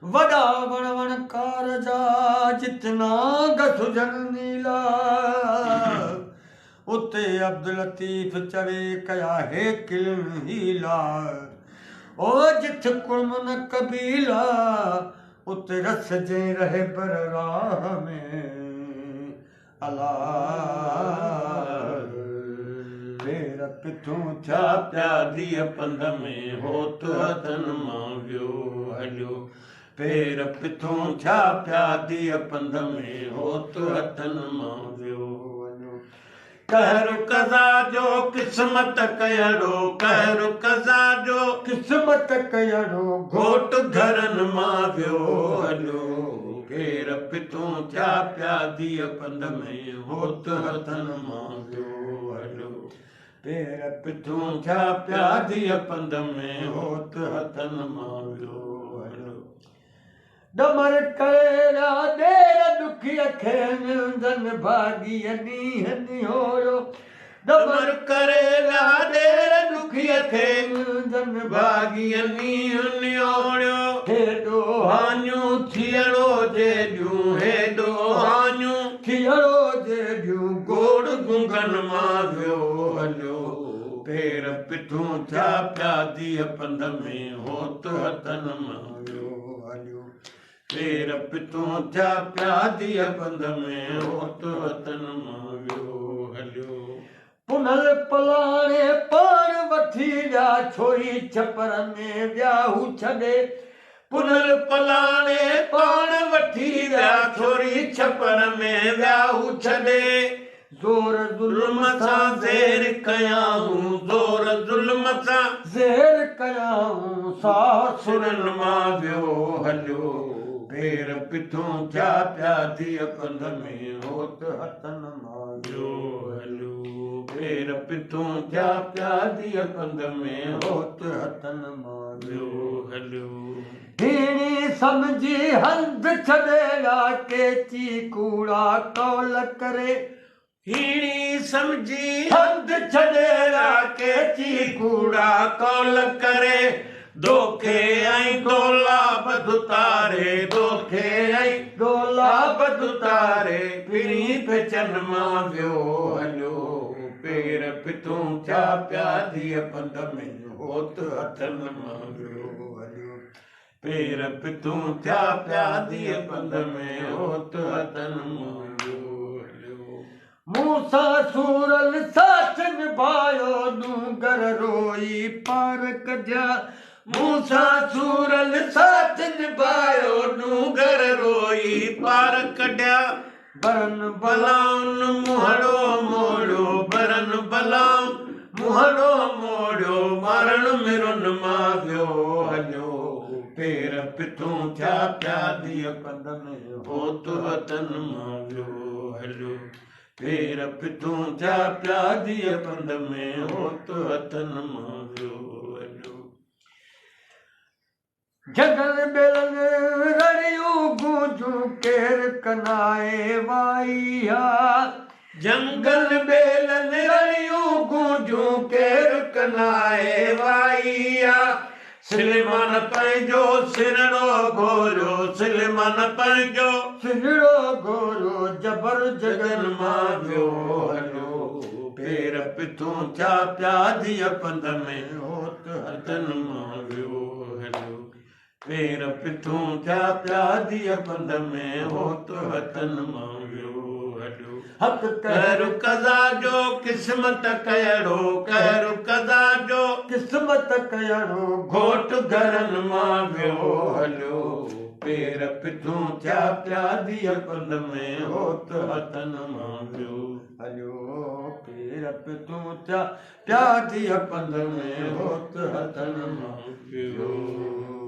वॾा वण वणकार जा जितना गसुजन नीला उते अब्दुल लतीफ़ चवे कया हे किलन हीला ओ जिथ कुर्म न कबीला उते रस जे रहे पर राह में अला फेर पिथूं थिया प्या धीअ पंध में होत हथन मां वियो हलियो फेर पिथूं थिया प्या धीअ पंध में होत हथन मां वियो कहर कज़ा जो क़िस्मत कयड़ो कहर कज़ा जो क़िस्मत कयड़ो घोट घरन मां वियो हलियो फेर पिथूं थिया प्या धीअ पंध में होत हथन मां वियो हलियो फेर पिथूं थिया प्या धीअ पंध में होत हथन मां वियो हलियो डमर करेरा देर दुखिया खेन धन भागी नीह निहोरो डमर करेरा देर दुखिया खेन धन भागी नीह निहोरो हेडो हान्यू थियड़ो जेडियूं हेडो हान्यू थियड़ो जेडियूं गोड़ गुंगन मां वियो हलियो फेर पिथूं थिया प्या धीअ पंध में होत हथन मां वियो हलियो फेर पिथूं थिया प्या धीअ पंध में होत हथन मां वियो हलियो पुनल पलाणे पाण वठी विया छोरी छपर में वियाहू छॾे पुनल पलाणे पाण वठी विया छोरी छपर में वियाहू छॾे ज़ोर ज़ुल्म सां ज़ेर कयाऊं ज़ोर ज़ुल्म सां ज़ेर कयाऊं साह सुरन मां वियो हलियो फेर पिथूं थिया प्या धीअ पंध में होत हथन मां वियो हलियो फेर पिथूं थिया प्या धीअ पंध में होत हथन मां वियो हलियो हीणी सम्झी हंध छॾेला केची कूड़ा कौल करे हीणी सम्झी हंध छॾेला केची कूड़ा कौल करे दोखे ऐं दोलाब दुतारे दोखे ऐं दोलाब दुतारे पिणी पिचन मां वियो हलियो पेर पिथूं थिया प्या धीअ पंध में होत हथन मां वियो हलियो पेर पिथूं थिया प्या धीअ पंध में होत हथन मां वियो हलियो मूंसां सूरल साथ निभायो डूंगर रोई पार कजा मूंसां सूरल साथ निभायो डूंगर रोई पार कढिया बरन बलाउन मुहड़ो मोड़ियो बरन बलाउन मुहड़ो मोड़ियो मारण मिरुन मां वियो हलियो पेर पिथूं थिया प्या धीअ पंध में होत हथन मां वियो हलियो पेर पिथूं थिया प्या धीअ पंध में होत हथन मां वियो हलियो जगल बेलन रड़ियूं गूंजूं केर कनाए वाइया जंगल बेलन रड़ियूं गूंजूं केर कनाए वाइया सिलमान पंहिंजो सिरड़ो घोरियो सिलमान पंहिंजो सिरड़ो घोरियो जबर जगन मां वियो हलियो पेर पिथूं थिया प्या धीअ पंध में होत हथन मां वियो हलियो पेर पिथूं थिया प्या धीअ पंध में होत हथन मां वियो हलियो हक़ कहर कज़ा जो क़िस्मत कयड़ो कहर कज़ा जो क़िस्मत कयड़ो घोट घरन मां वियो हलियो पेर पिथूं थिया प्या धीअ पंध में होत हथन मां वियो हलियो पेर पिथूं थिया प्या धीअ पंध में होत हथन मां वियो